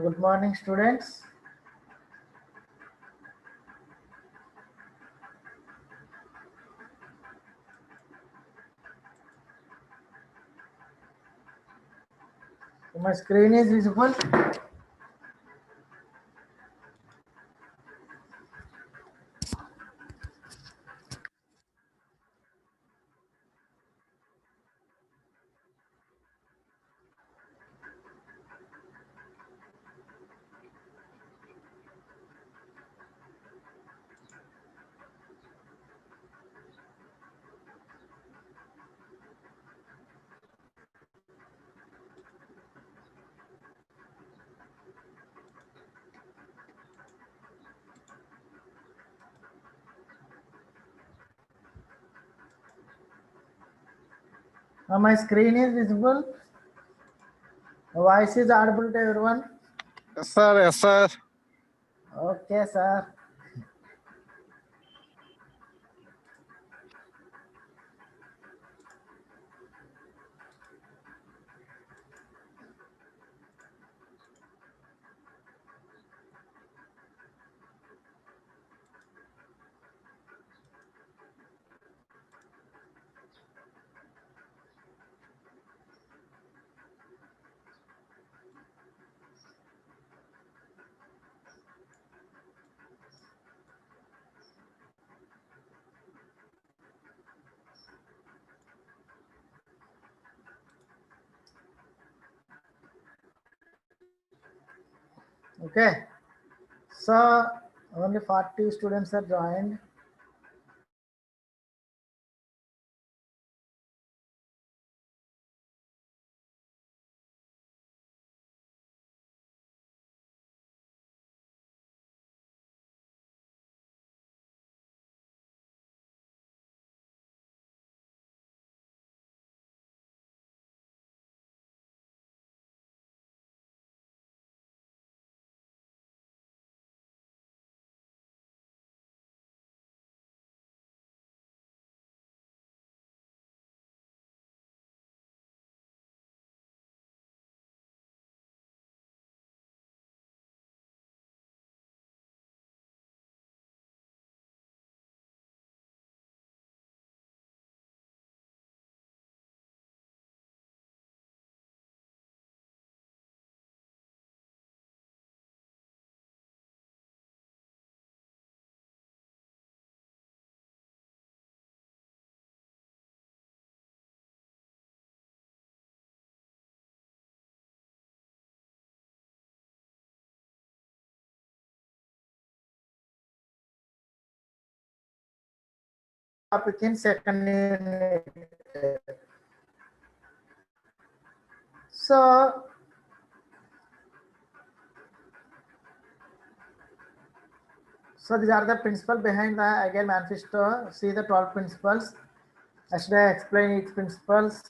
Good morning, students. My screen is visible. My screen is visible. Voice is audible to everyone. Yes, sir. Yes, sir. Okay, sir. Okay. So only 40 students are joined. Topic in second unit. So these are the principles behind the Agile Manifesto. See the 12 principles. Yesterday I explained each principles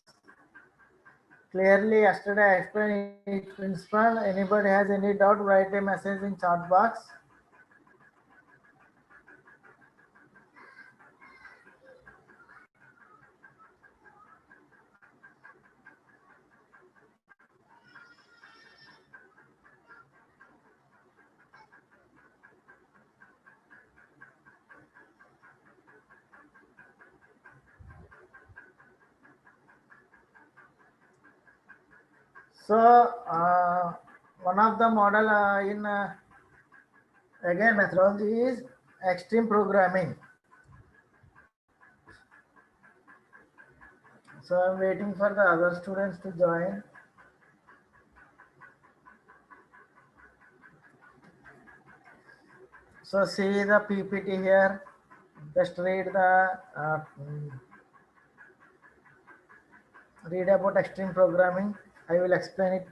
clearly. Yesterday I explained each principle. Anybody has any doubt, write a message in chat box. So one of the model in again methodology is extreme programming. So I'm waiting for the other students to join. So see the PPT here. Just read about extreme programming. I will explain it.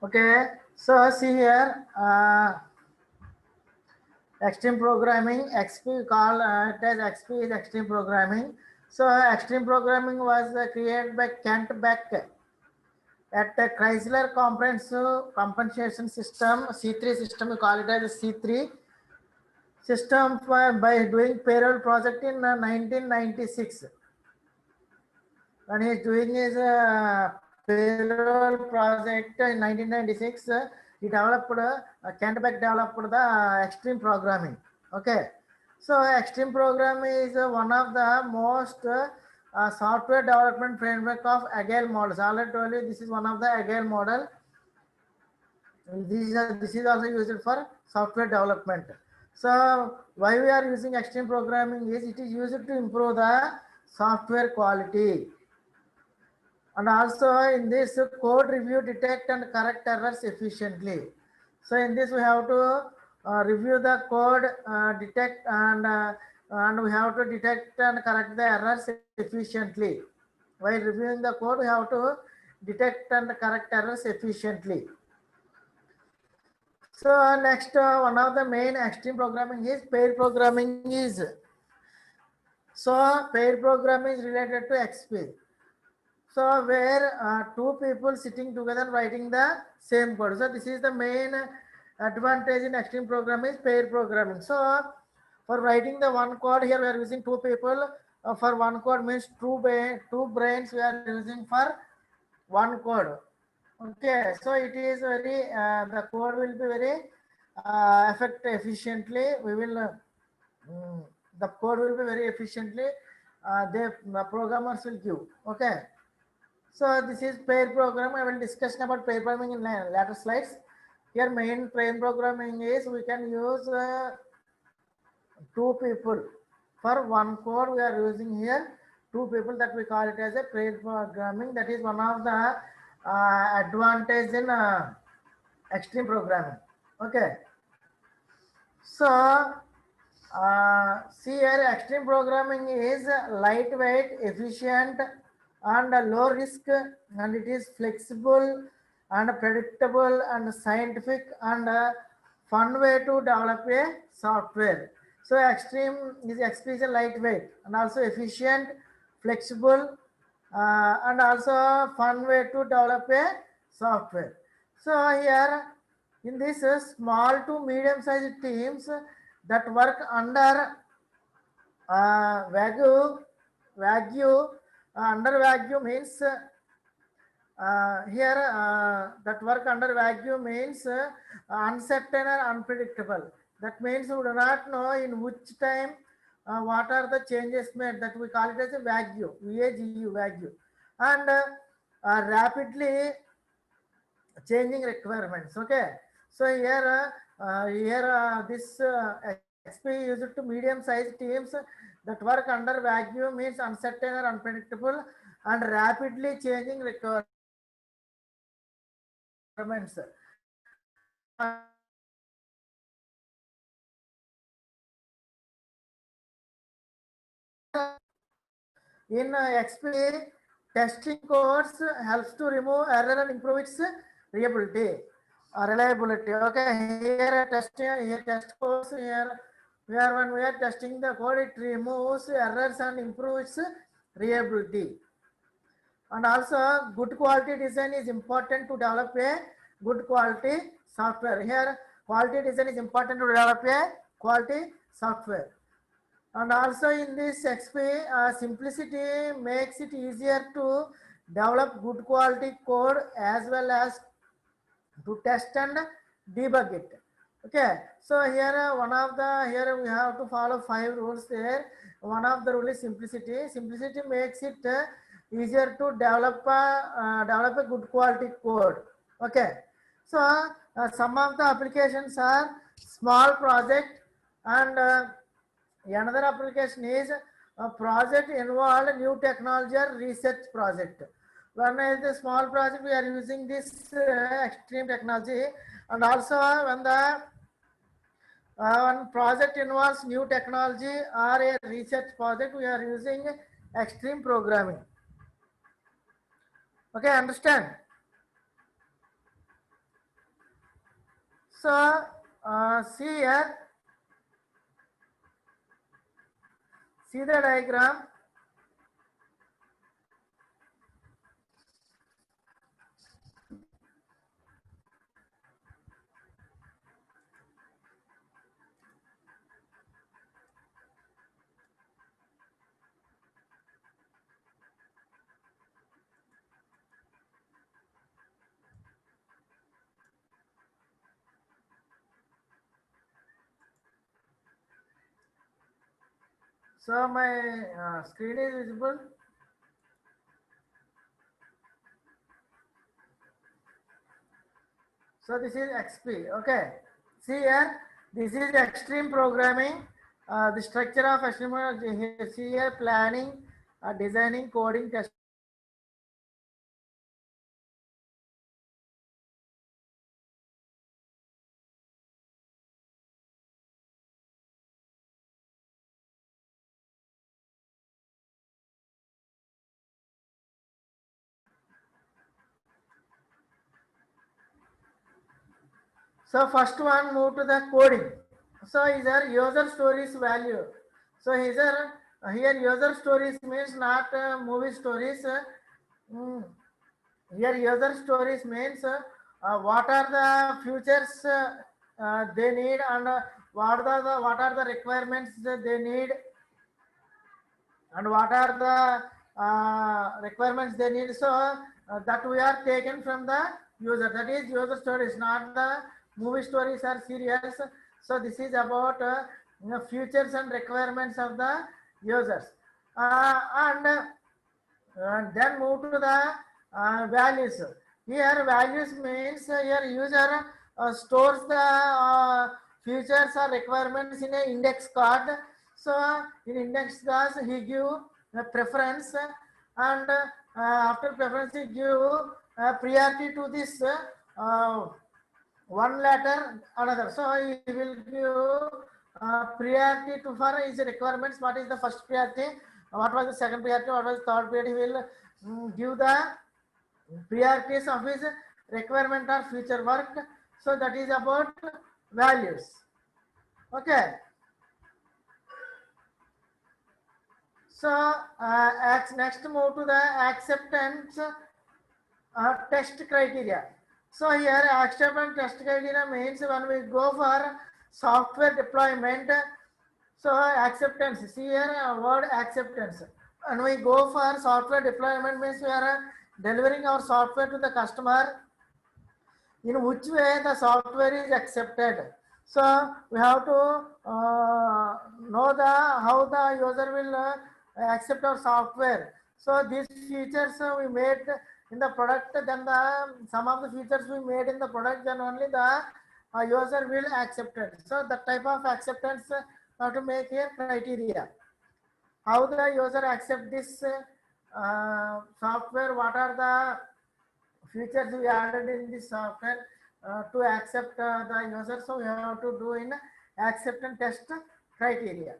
Okay, so see here, Extreme programming, XP call it as XP is extreme programming. So extreme programming was created by Kent Beck at the Chrysler Comprehensive Compensation System C3 system. We call it as C3 system by doing payroll project in 1996. When he is doing his payroll project in 1996, he developed Kent Beck developed the extreme programming. Okay, so extreme programming is one of the most software development framework of Agile models. Already told you this is one of the Agile model. This is also used for software development. So why we are using extreme programming is it is used to improve the software quality. And also in this code review, detect and correct errors efficiently. So in this we have to review the code, detect and we have to detect and correct the errors efficiently. While reviewing the code, we have to detect and correct errors efficiently. So next, one of the main extreme programming is pair programming is. So pair programming is related to XP. So where two people sitting together writing the same code. So this is the main advantage in extreme programming is pair programming. So for writing the one code here we are using two people. For one code means two brains we are using for one code. Okay, so it is very the code will be very effect efficiently. We will the code will be very efficiently. The programmers will give. Okay. So this is pair program. I will discuss about pair programming in later slides. Here main pair programming is we can use two people for one code. We are using here two people that we call it as a pair programming. That is one of the advantage in extreme programming. Okay. So see here extreme programming is lightweight, efficient and low risk, and it is flexible and predictable and scientific and fun way to develop a software. So extreme is a lightweight and also efficient, flexible and also fun way to develop a software. So here in this small to medium sized teams that work under under Wagyu means here that work under Wagyu means uncertain or unpredictable. That means we do not know in which time what are the changes made, that we call it as a Wagyu, Wagyu, and rapidly changing requirements. Okay, so here this XP used to medium sized teams that work under Wagyu means uncertain or unpredictable and rapidly changing requirements. In XP, testing codes helps to remove error and improve its reliability. Okay, here test codes here. When we are testing the code, it removes errors and improves reliability. And also, good quality design is important to develop a good quality software. Here, quality design is important to develop a quality software. And also in this XP, simplicity makes it easier to develop good quality code as well as to test and debug it. Okay, so here here we have to follow 5 rules there. One of the rule is simplicity. Simplicity makes it easier to develop a good quality code. Okay, so some of the applications are small project and another application is a project involved new technology or research project. When is the small project, we are using this extreme technology, and also when the one project involves new technology or a research project, we are using extreme programming. Okay, understand? So see here. See the diagram. So my screen is visible. So this is XP. Okay. See here, this is extreme programming. The structure of extreme see here planning, designing, coding, test. So first one move to the coding. So here user stories value. So here user stories means not movie stories. Mm, Here user stories means what are the features they need, and what are the requirements that they need, and what are the requirements they need. So that we are taken from the user. That is user stories, not the movie stories or serials. So this is about features and requirements of the users, and then move to the values. Here values means here user stores the features or requirements in a index card. So in index cards he give a preference, and after preference he give priority to this one letter another. So he will give priority to for his requirements. What is the first priority? What was the second priority? What was the third priority? He will give the priorities of his requirement or future work. So that is about values. Okay. So next move to the acceptance test criteria. So here acceptance test criteria means when we go for software deployment, so acceptance, see here word acceptance. When we go for software deployment means we are delivering our software to the customer, in which way the software is accepted. So we have to know the how the user will accept our software. So these features we made in the product, then some of the features we made in the product, then only the user will accept it. So that type of acceptance have to make here criteria. How the user accept this software, what are the features we added in this software to accept the user. So we have to do in acceptance test criteria.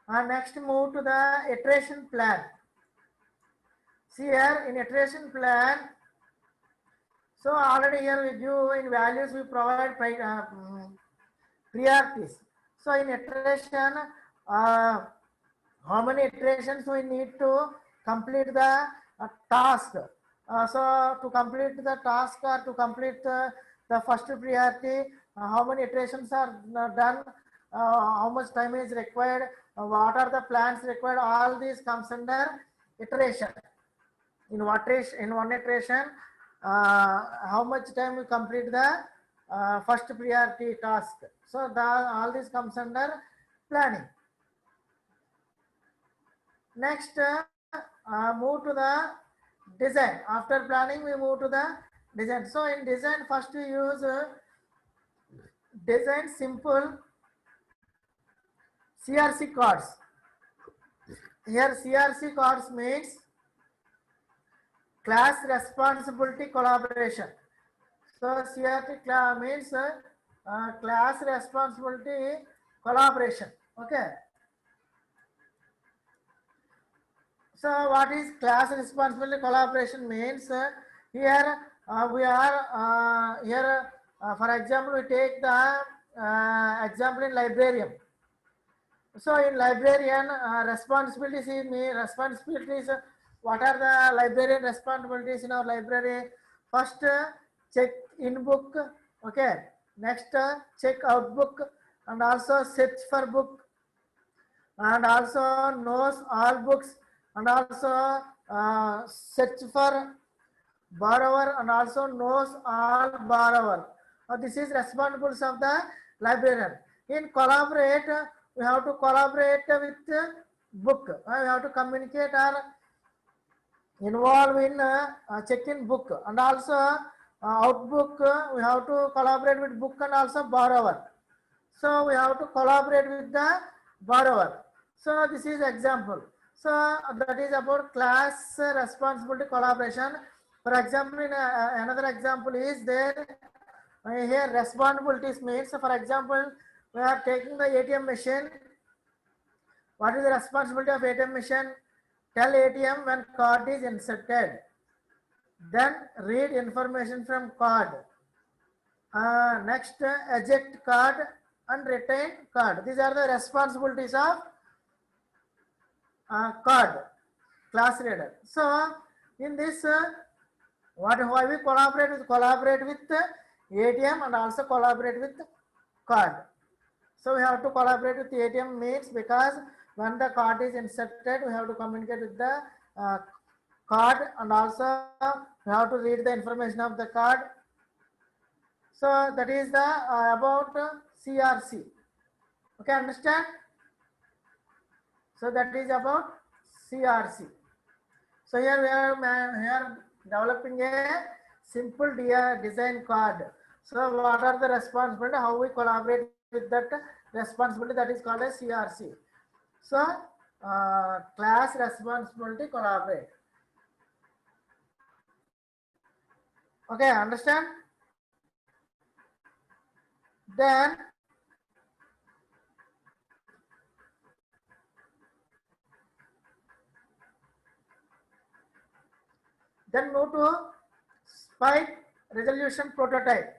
Next move to the iteration plan. See here in iteration plan, so already here we give in values, we provide priorities. So in iteration, how many iterations we need to complete the task. So to complete the task or to complete the first priority, how many iterations are done, how much time is required, what are the plans required, all these comes under iteration. In one iteration, how much time we complete the first priority task. So all this comes under planning. Next, move to the design. After planning, we move to the design. So in design, first we use design simple CRC cards. Here CRC cards means class responsibility collaboration. So CRC means class responsibility collaboration. Okay. So what is class responsibility collaboration means? Here we are for example, we take the example in librarian. So in librarian responsibilities, responsibilities. What are the librarian responsibilities in our library? First, check in book. Okay. Next, check out book, and also search for book, and also knows all books, and also search for borrower, and also knows all borrower. This is responsibilities of the librarian. In collaborate, we have to collaborate with book. We have to communicate or involve in check-in book, and also out book. We have to collaborate with book and also borrower. So we have to collaborate with the borrower. So this is example. So that is about class responsibility collaboration. For example, in another example is there here responsibilities means. So for example, we are taking the ATM machine. What is the responsibility of ATM machine? Tell ATM when card is inserted. Then read information from card. Next, eject card and retain card. These are the responsibilities of card class reader. So in this, why we collaborate with? Collaborate with ATM and also collaborate with card. So we have to collaborate with the ATM means because when the card is inserted, we have to communicate with the card, and also we have to read the information of the card. So that is the about CRC. Okay, understand? So that is about CRC. So here we are here developing a simple design card. So what are the responsibility? How we collaborate with that responsibility, that is called as CRC. So class responsibility collaborate. Okay, understand? Then move to spike resolution prototype.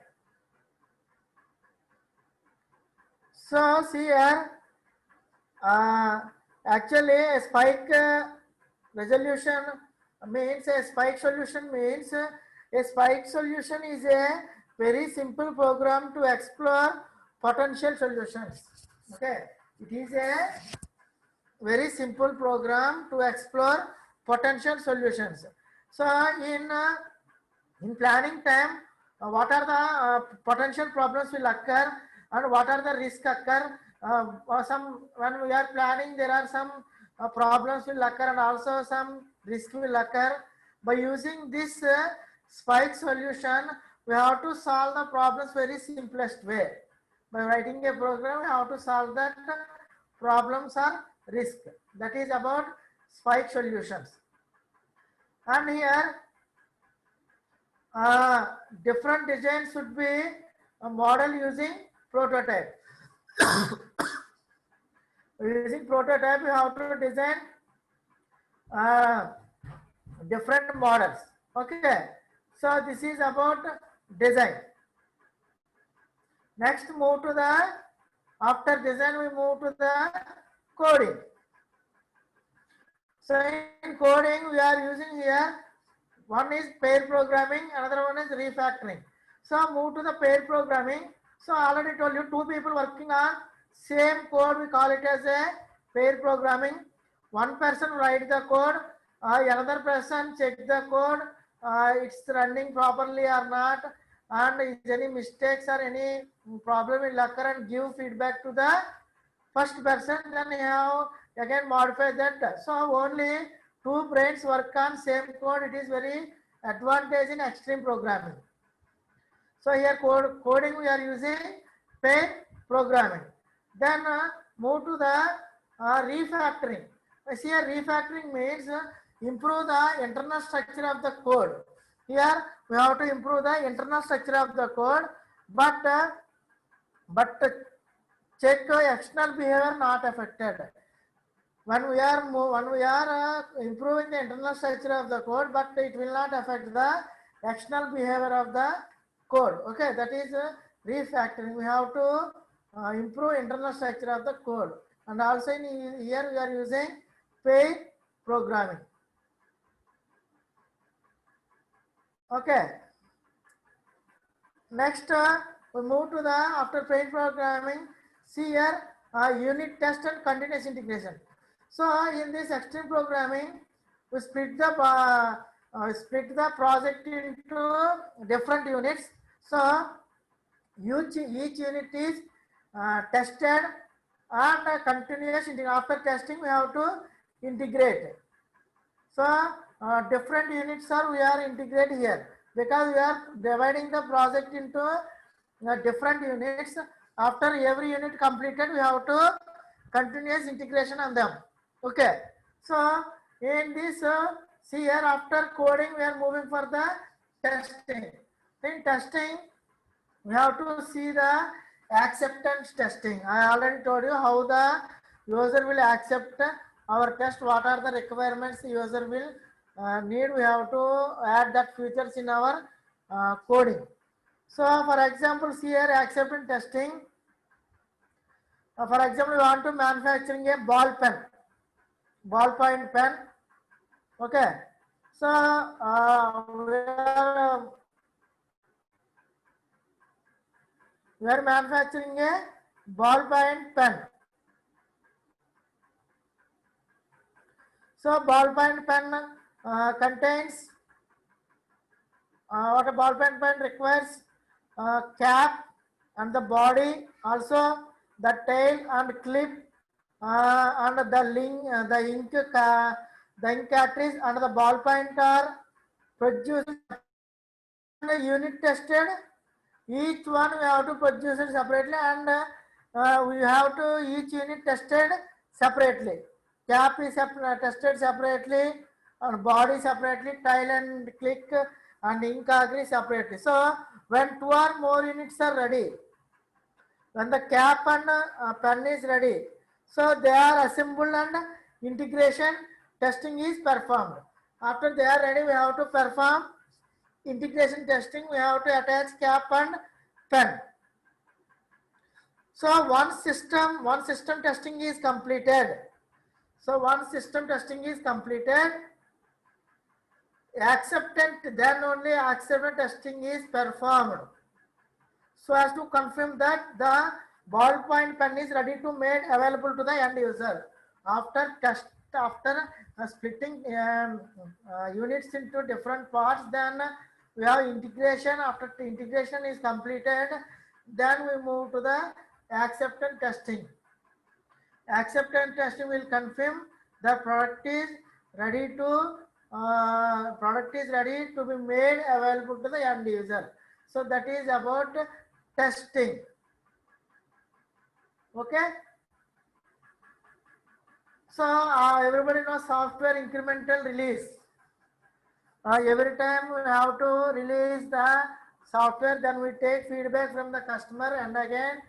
So see here, actually a spike resolution means a spike solution means a spike solution is a very simple program to explore potential solutions. Okay, it is a very simple program to explore potential solutions. So in planning time, what are the potential problems will occur and what are the risks occur. Some when we are planning, there are some problems will occur and also some risk will occur. By using this spike solution, we have to solve the problems very simplest way. By writing a program, we have to solve that problems or risk. That is about spike solutions. And here different designs should be a model using prototype. Using prototype, you have to design different models. Okay, so this is about design. Next, move to the after design, we move to the coding. So in coding, we are using here one is pair programming, another one is refactoring. So move to the pair programming. So already told you, two people working on same code, we call it as a pair programming. One person write the code, another person check the code, it's running properly or not, and is any mistakes or any problem will occur, and give feedback to the first person. Then you have again modify that. So only two brains work on same code. It is very advantage in extreme programming. So here coding we are using pair programming. Then move to the refactoring. Here refactoring means improve the internal structure of the code. Here we have to improve the internal structure of the code, but check external behavior not affected. When we are improving the internal structure of the code, but it will not affect the external behavior of the code. Okay, that is refactoring. We have to improve internal structure of the code. and also in here we are using pair programming. Okay. Next, we move to the after pair programming. See here, unit test and continuous integration. So in this extreme programming, we split the project into different units. So each unit is tested and continuous integration. After testing, we have to integrate. So different units we are integrate here because we are dividing the project into different units. After every unit completed, we have to continuous integration on them. Okay. So in this, see here after coding, we are moving for the testing. In testing, we have to see the acceptance testing. I already told you how the user will accept our test, what are the requirements the user will need. We have to add that features in our coding. So for example, see here acceptance testing. For example, we want to manufacturing a ballpoint pen. Okay. So we are manufacturing a ballpoint pen. So ballpoint pen contains what a ballpoint pen requires cap and the body, also the tail and clip and the ink cartridge and the ballpoint are produced and unit tested. Each one we have to produce it separately and we have to each unit tested separately. Cap is tested separately and body separately, tail and click and ink cartridge separately. So when 2 or more units are ready, when the cap and pen is ready, so they are assembled and integration testing is performed. After they are ready, we have to perform integration testing. We have to attach cap and pen. So one system testing is completed. So one system testing is completed. Acceptance, then only acceptance testing is performed, so as to confirm that the ballpoint pen is ready to made available to the end user. After splitting units into different parts, then we have integration. After the integration is completed, then we move to the acceptance testing. Acceptance testing will confirm the product is ready to be made available to the end user. So that is about testing. Okay. So everybody knows software incremental release. Every time we have to release the software, then we take feedback from the customer and again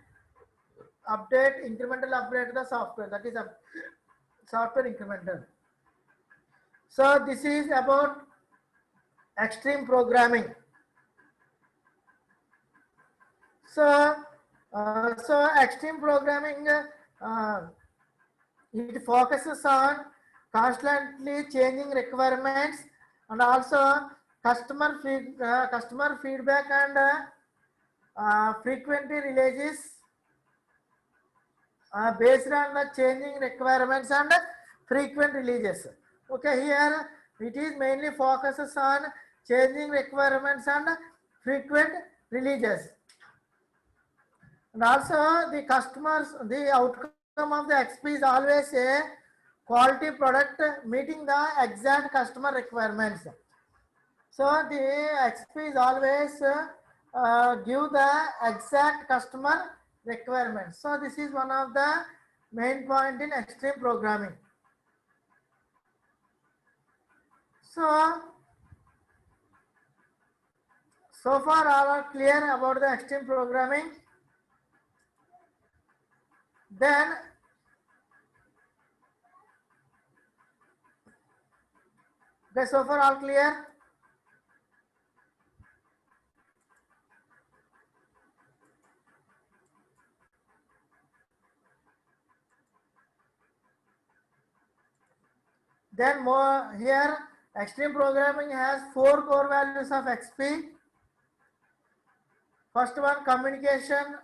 incremental update the software. That is a software incremental. So this is about extreme programming. So extreme programming it focuses on constantly changing requirements and also customer feedback and frequently releases based on the changing requirements and frequent releases. Okay, here it is mainly focuses on changing requirements and frequent releases. And also the outcome of the XP is always a quality product meeting the exact customer requirements. So the XP is always give the exact customer requirements. So this is one of the main point in extreme programming. So far all are clear about the extreme programming. Then so far all clear. Then more here, extreme programming has 4 core values of XP. First one, communication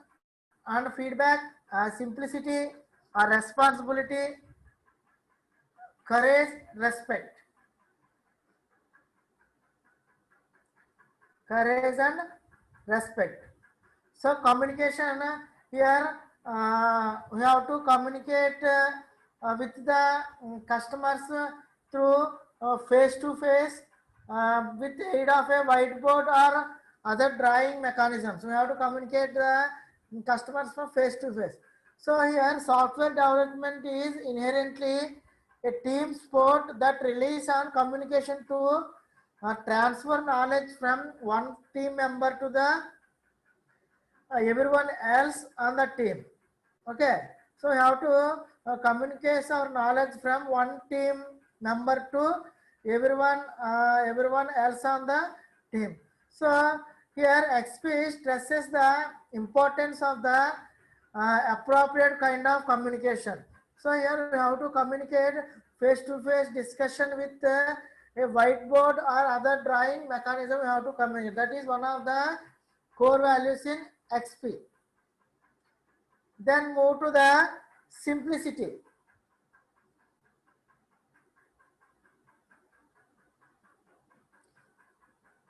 and feedback, simplicity or responsibility, courage, respect. Courage and respect. So communication here we have to communicate with the customers through face to face with the aid of a whiteboard or other drawing mechanisms. We have to communicate the customers from face to face. So here software development is inherently a team sport that relies on communication to transfer knowledge from one team member to the everyone else on the team. Okay, so we have to communicate our knowledge from one team member to everyone else on the team. So here XP stresses the importance of the appropriate kind of communication. So here we have to communicate face-to-face discussion with a whiteboard or other drawing mechanism. We have to communicate. That is one of the core values in XP. Then move to the simplicity.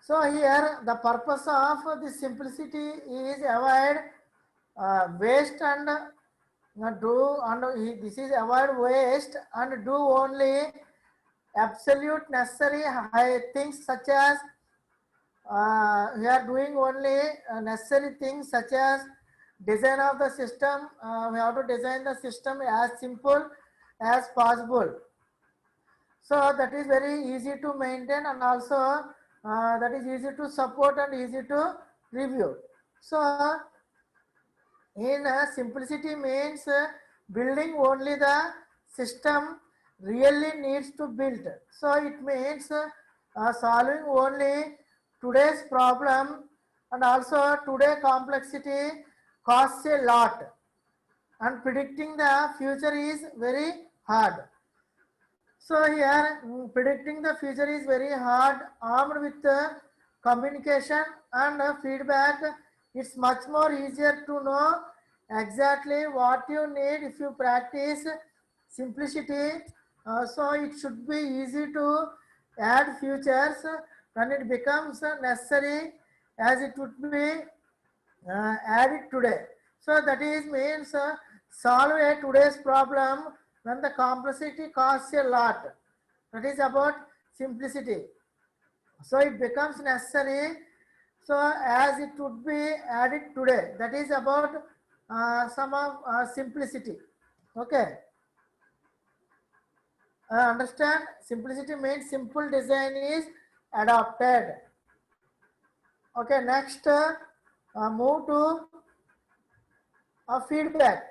So here the purpose of the simplicity is avoid waste and this is avoid waste and do only absolute necessary things such as we are doing only necessary things such as design of the system. We have to design the system as simple as possible. So that is very easy to maintain and also that is easy to support and easy to review. So in simplicity means building only the system really needs to build. So it means solving only today's problem and also today complexity costs a lot and predicting the future is very hard. So here predicting the future is very hard. Armed with communication and feedback, it's much more easier to know exactly what you need if you practice simplicity. So it should be easy to add features when it becomes necessary as it would be added today. So that is means solve a today's problem when the complexity costs a lot. That is about simplicity. So it becomes necessary. So as it would be added today. That is about some of simplicity. Okay. Understand? Simplicity means simple design is adopted. Okay. Next, move to feedback.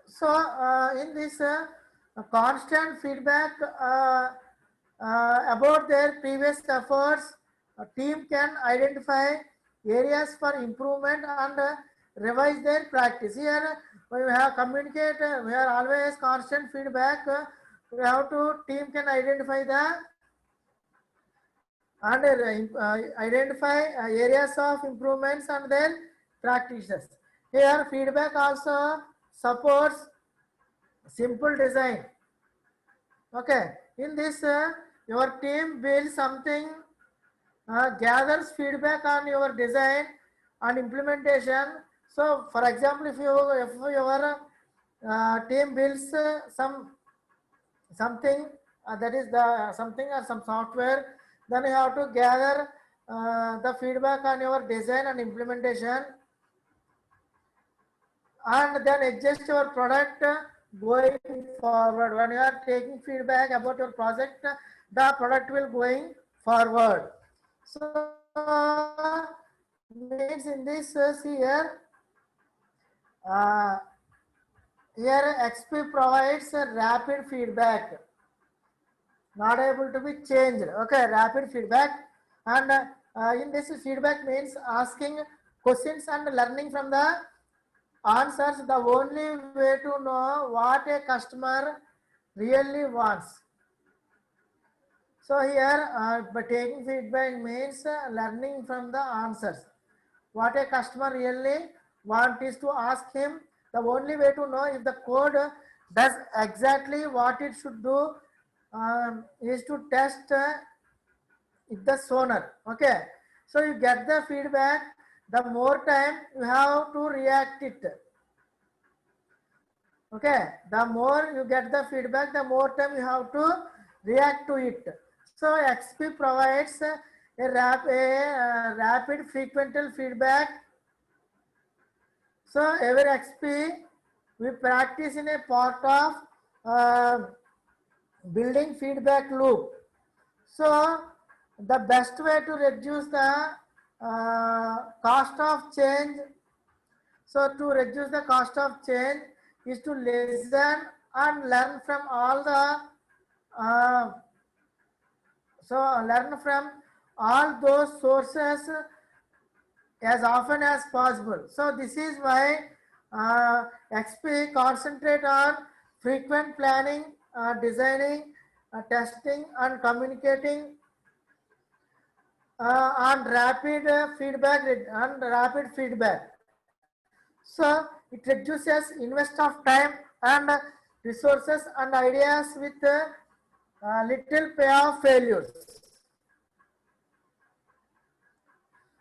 So in this constant feedback about their previous efforts, a team can identify areas for improvement and revise their practice. Here we have communicate, we are always constant feedback. We have to team can identify the and identify areas of improvements and their practices. Here feedback also supports simple design. Okay, in this your team builds something, gathers feedback on your design and implementation. So for example, if your team builds something that is the something or some software, then you have to gather the feedback on your design and implementation and then adjust your product going forward. When you are taking feedback about your project, the product will going forward. So means in this here XP provides a rapid feedback, not able to be changed. Okay, rapid feedback. And in this feedback means asking questions and learning from the answers, the only way to know what a customer really wants. So here, by taking feedback means learning from the answers. What a customer really wants is to ask him. The only way to know if the code does exactly what it should do is to test the sonar. Okay, so you get the feedback. The more time you have to react it. Okay, the more you get the feedback, the more time you have to react to it. So XP provides a rapid frequential feedback. So every XP we practice in a part of building feedback loop. So the best way to reduce the cost of change. So to reduce the cost of change is to listen and learn from all the learn from all those sources as often as possible. So this is why XP concentrate on frequent planning, designing, testing and communicating on rapid feedback. So it reduces invest of time and resources and ideas with little payoff failures.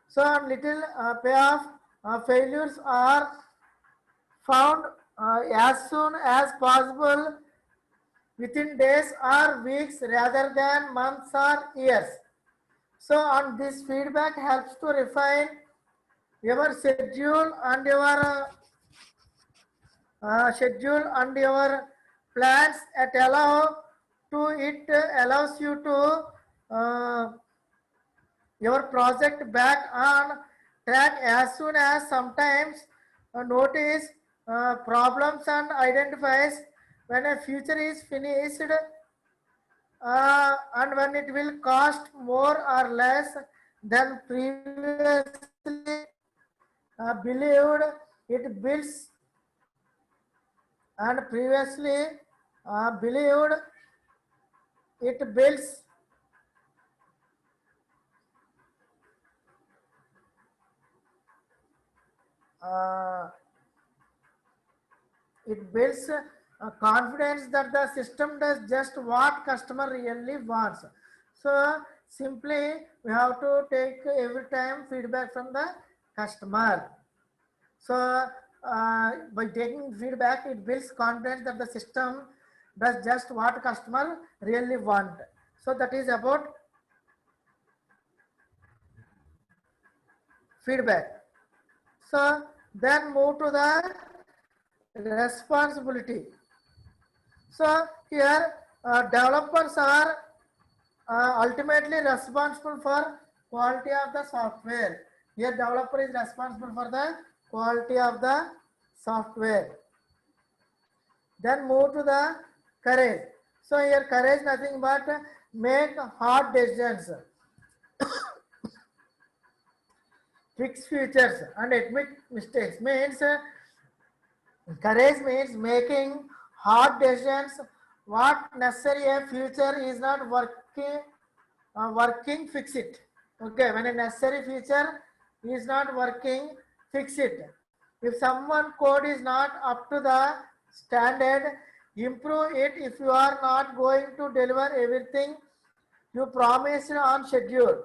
So little payoff failures are found as soon as possible within days or weeks rather than months or years. So on this feedback helps to refine your schedule and your plans. It allows you to your project back on track as soon as sometimes notice problems and identifies when a feature is finished and when it will cost more or less than previously believed. It builds and previously believed it builds confidence that the system does just what customer really wants. So simply we have to take every time feedback from the customer. So by taking feedback, it builds confidence that the system does just what customer really want. So that is about feedback. So then move to the responsibility. So here developers are ultimately responsible for quality of the software. Here developer is responsible for the quality of the software. Then move to the courage. So here courage nothing but make hard decisions, fix features and admit mistakes. Means courage means making hard decisions. What necessary a feature is not working, fix it. Okay, when a necessary feature is not working, fix it. If someone code is not up to the standard, improve it. If you are not going to deliver everything you promised on schedule,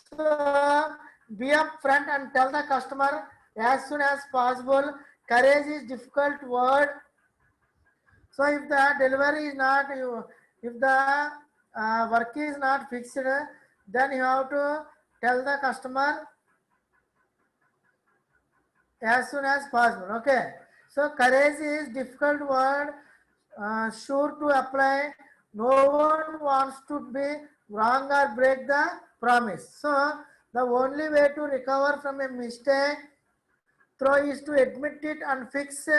so be upfront and tell the customer as soon as possible. Courage is difficult word. So if the delivery is not, if the work is not fixed, then you have to tell the customer as soon as possible. Okay. So courage is difficult word, sure to apply. No one wants to be wrong or break the promise. So the only way to recover from a mistake through is to admit it and fix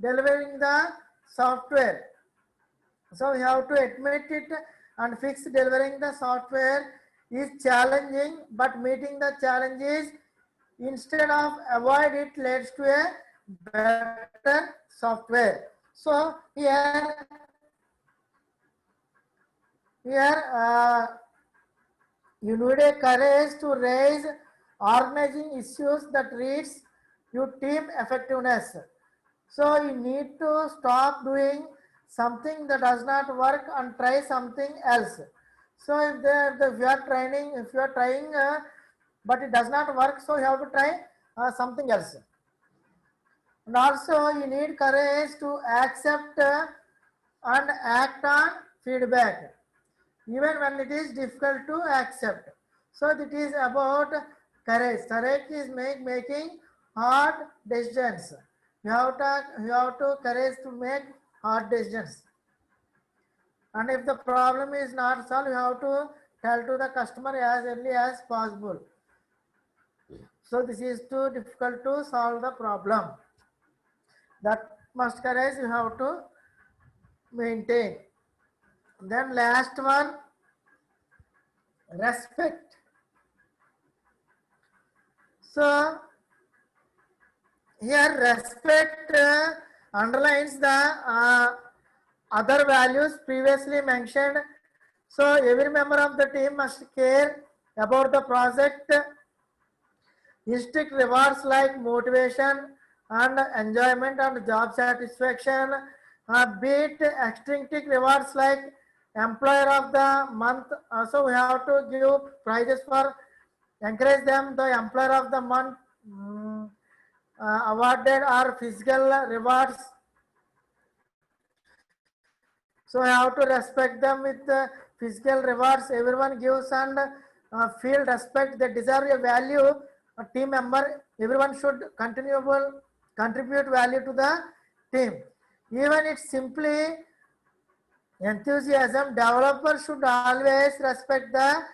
delivering the software. So we have to admit it and fix delivering the software is challenging, but meeting the challenges instead of avoid it leads to a better software. So here you need a courage to raise organizing issues that leads your team effectiveness. So you need to stop doing something that does not work and try something else. So if you are training, if you are trying, but it does not work, so you have to try something else. And also you need courage to accept and act on feedback, even when it is difficult to accept. So it is about courage. Courage is making hard decisions. You have to courage to make hard decisions. And if the problem is not solved, you have to tell to the customer as early as possible. So this is too difficult to solve the problem. That much courage you have to maintain. Then last one, respect. So here respect underlines the other values previously mentioned. So every member of the team must care about the project. Strict rewards like motivation and enjoyment and job satisfaction. Beat extrinsic rewards like employer of the month. So we have to give prizes for encourage them. The employer of the month awarded are physical rewards. So I have to respect them with physical rewards. Everyone gives and feel respect. They deserve a value. A team member, everyone should contribute value to the team. Even it's simply enthusiasm. Developers should always respect the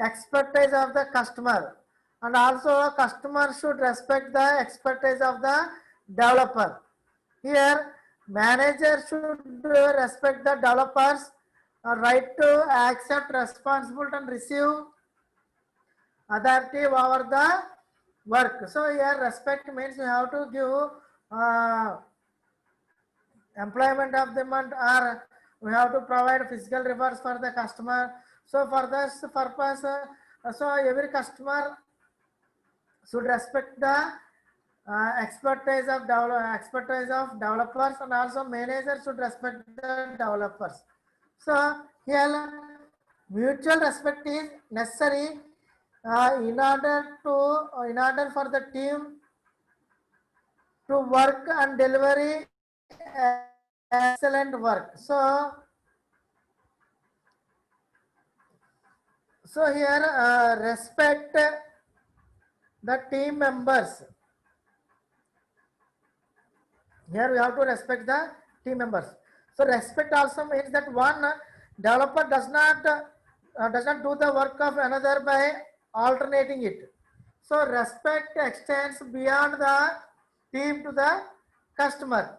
expertise of the customer, and also customer should respect the expertise of the developer. Here, manager should respect the developers' right to accept responsibility and receive authority over the work. So here, respect means you have to give employment of the month, or we have to provide physical rewards for the customer. So for this purpose, so every customer should respect the expertise of developers, and also manager should respect the developers. So here mutual respect is necessary in order for the team to work and deliver excellent work. So here respect the team members. Here we have to respect the team members. So respect also means that one developer does not do the work of another by alternating it. So respect extends beyond the team to the customer.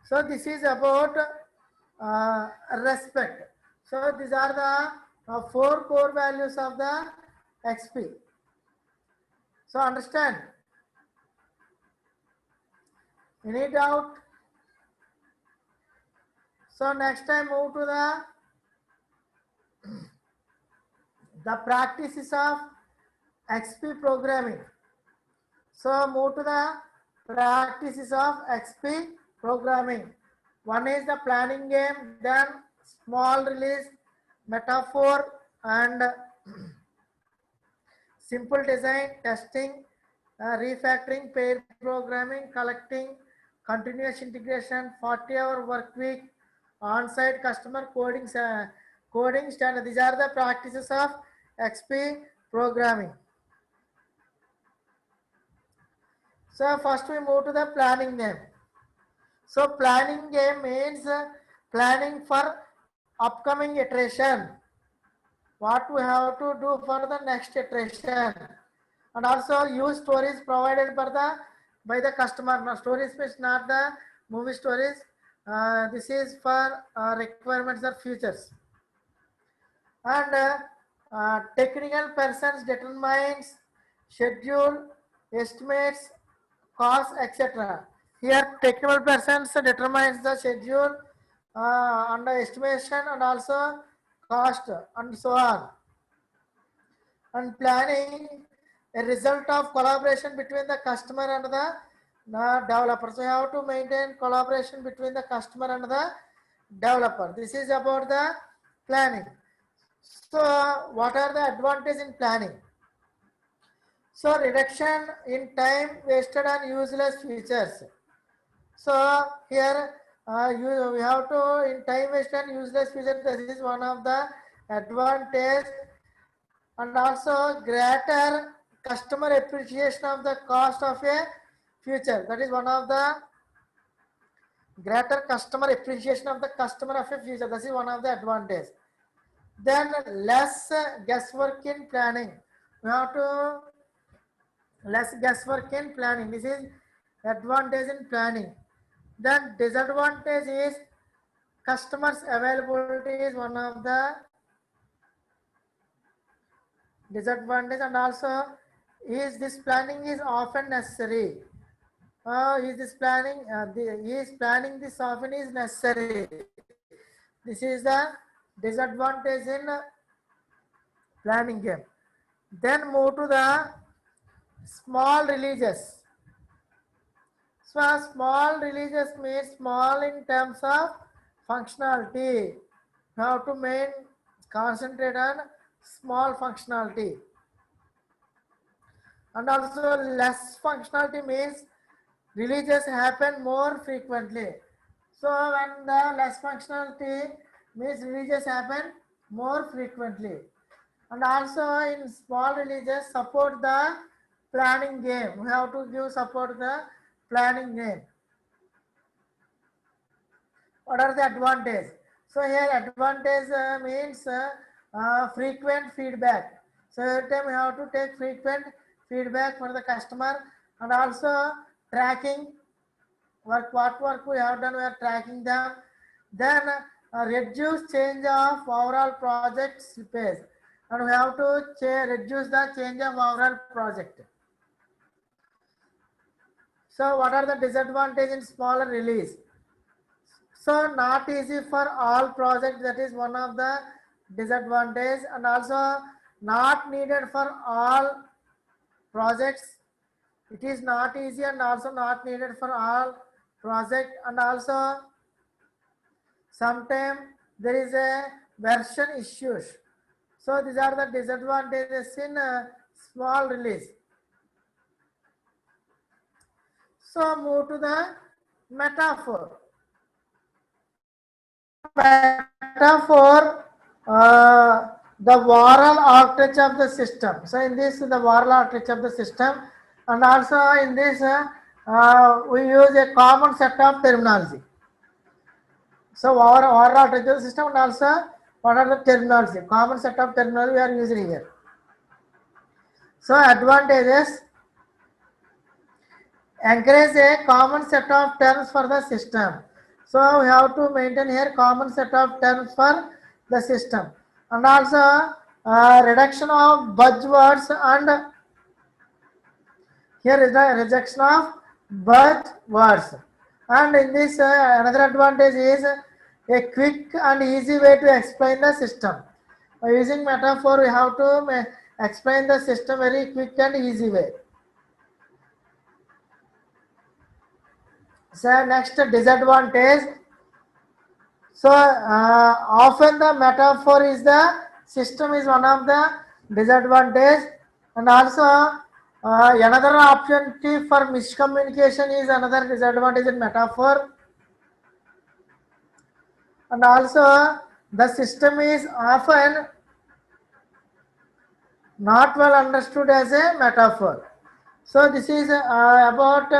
So this is about respect. So these are the 4 core values of the XP. So understand. Any doubt? So next time move to the practices of XP programming. So move to the practices of XP programming. One is the planning game, then small release, metaphor, and simple design, testing, refactoring, pair programming, collecting, continuous integration, 40-hour work week, on-site customer coding standard. These are the practices of XP programming. So first we move to the planning game. So planning game means planning for upcoming iteration. What we have to do for the next iteration, and also use stories provided by the customer. Now, stories is not the movie stories. This is for requirements or futures. And technical persons determines schedule, estimates, cost, etc. Here, technical persons determines the schedule and the estimation and also cost and so on. And planning a result of collaboration between the customer and the developer. So you have to maintain collaboration between the customer and the developer. This is about the planning. So what are the advantages in planning? So reduction in time wasted on useless features. So here we have to in time wasted on useless features. This is one of the advantage, and also greater customer appreciation of the cost of a future. That is one of the greater customer appreciation of the customer of a future. That is one of the advantage. Then less guesswork in planning. We have to less guesswork in planning. This is advantage in planning. Then disadvantage is customers availability is one of the disadvantage, and also is this planning is often necessary. Is this planning is planning this often is necessary. This is the disadvantage in planning game. Then move to the small releases. So small releases means small in terms of functionality. You have to concentrate on small functionality. And also less functionality means releases happen more frequently. So when the less functionality means releases happen more frequently. And also in small releases support the planning game. We have to give support the planning game. What are the advantages? So here advantage means frequent feedback. So every time we have to take frequent feedback for the customer, and also tracking what work we have done, we are tracking them. Then reduce change of overall project slippage, and we have to reduce the change of overall project. So what are the disadvantages in smaller release? So not easy for all projects, that is one of the disadvantage, and also not needed for all projects. It is not easy and also not needed for all project, and also sometimes there is a version issues. So these are the disadvantages in small release. So move to the metaphor. Metaphor, the moral architecture of the system. So in this, the moral architecture of the system, and also in this, we use a common set of terminology. So our moral architecture of the system, and also what are the terminology? Common set of terminology we are using here. So advantages: encourage a common set of terms for the system. So we have to maintain here common set of terms for the system, and also reduction of buzzwords, and here is the rejection of buzzwords. And in this another advantage is a quick and easy way to explain the system. By using metaphor, we have to explain the system very quick and easy way. So next disadvantage. So often the metaphor is the system is one of the disadvantage, and also another opportunity for miscommunication is another disadvantage in metaphor, and also the system is often not well understood as a metaphor. So this is about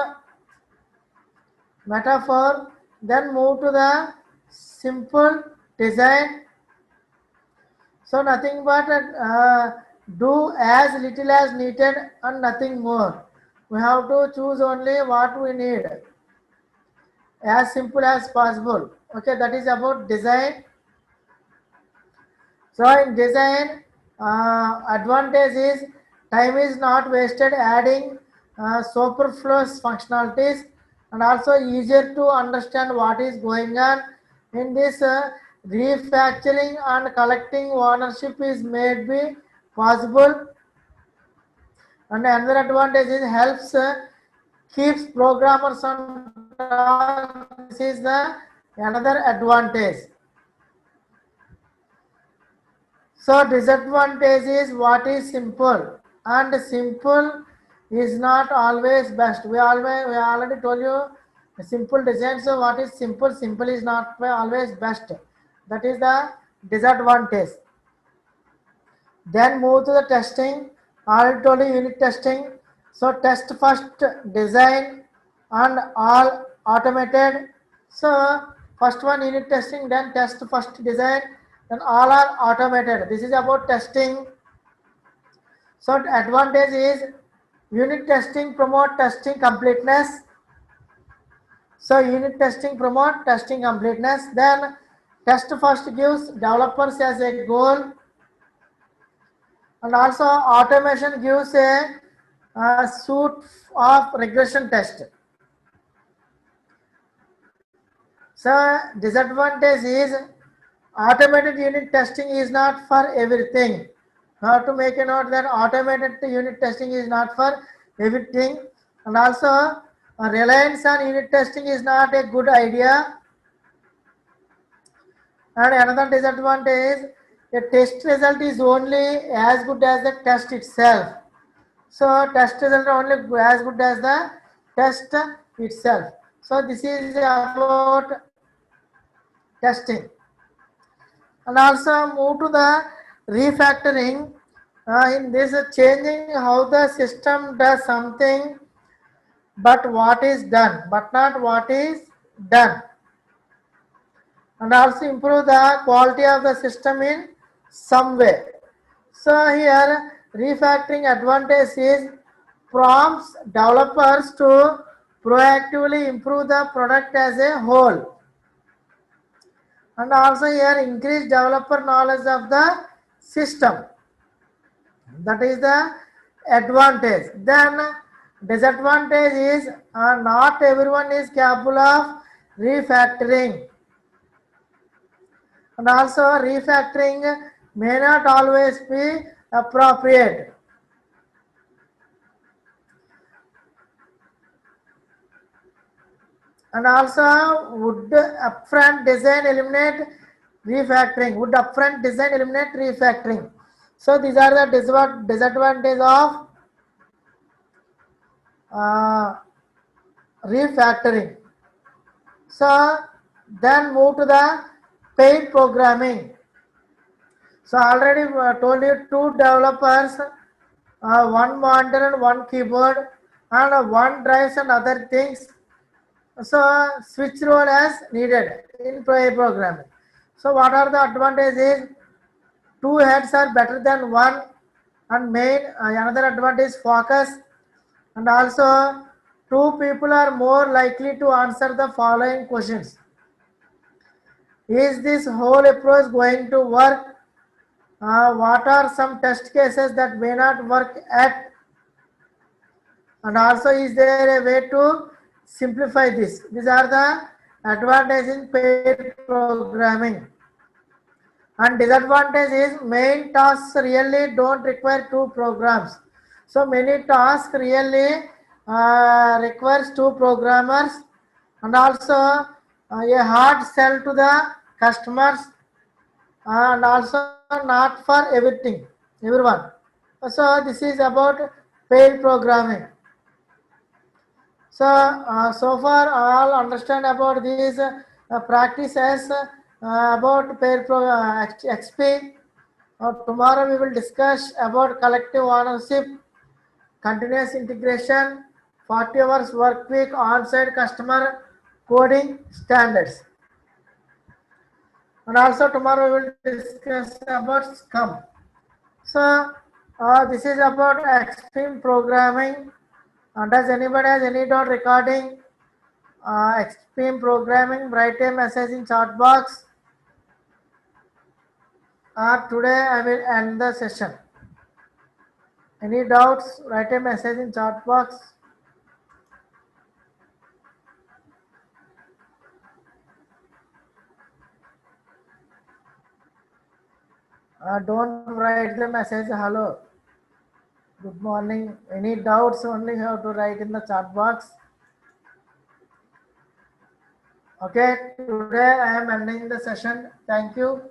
metaphor. Then move to the simple design. So nothing but do as little as needed and nothing more. We have to choose only what we need, as simple as possible. Okay, that is about design. So in design, advantage is time is not wasted adding superfluous functionalities, and also easier to understand what is going on. In this refactoring and collecting ownership is made be possible. And another advantage is helps keeps programmers on task. This is the another advantage. So disadvantage is what is simple, and simple is not always best. We already told you the simple design. So what is simple? Simple is not always best. That is the disadvantage. Then move to the testing. Already told you unit testing. So test first, design and all automated. So first one unit testing, then test first design, then all are automated. This is about testing. So advantage is unit testing promote testing completeness. So unit testing promote testing completeness. Then test first gives developers as a goal, and also automation gives a suite of regression test. So disadvantage is automated unit testing is not for everything. You have to make a note that automated unit testing is not for everything, and also reliance on unit testing is not a good idea. And another disadvantage is a test result is only as good as the test itself. So test result are only as good as the test itself. So this is about testing. And also move to the refactoring. In this changing how the system does something, but what is done, but not what is done, and also improve the quality of the system in some way. So here refactoring advantage is prompts developers to proactively improve the product as a whole, and also here increase developer knowledge of the system. That is the advantage. Then disadvantage is not everyone is capable of refactoring, and also refactoring may not always be appropriate. And also would upfront design eliminate refactoring? Would upfront design eliminate refactoring? So these are the disadvantages of uh, refactoring. So then move to the paid programming. So already told you two developers, one monitor and one keyboard, and one drives and other things. So switch role as needed in paid programming. So what are the advantages? Two heads are better than one, and main another advantage focus, and also two people are more likely to answer the following questions: is this whole approach going to work? What are some test cases that may not work at? And also, is there a way to simplify this? These are the advantages in paid programming. And disadvantage is main tasks really don't require two programs. So many tasks really requires two programmers, and also a hard sell to the customers, and also not for everyone. So this is about paid programming. So so far all understand about these practices about paid XP. Tomorrow we will discuss about collective ownership, continuous integration, 40 hours work week, on-site customer coding standards. And also tomorrow we will discuss about Scrum. So this is about extreme programming. Does anybody has any doubt regarding extreme programming? Write a message in chat box. Today I will end the session. Any doubts? Write a message in chat box. Don't write the message hello. Good morning. Any doubts only have to write in the chat box. Okay, today I am ending the session. Thank you.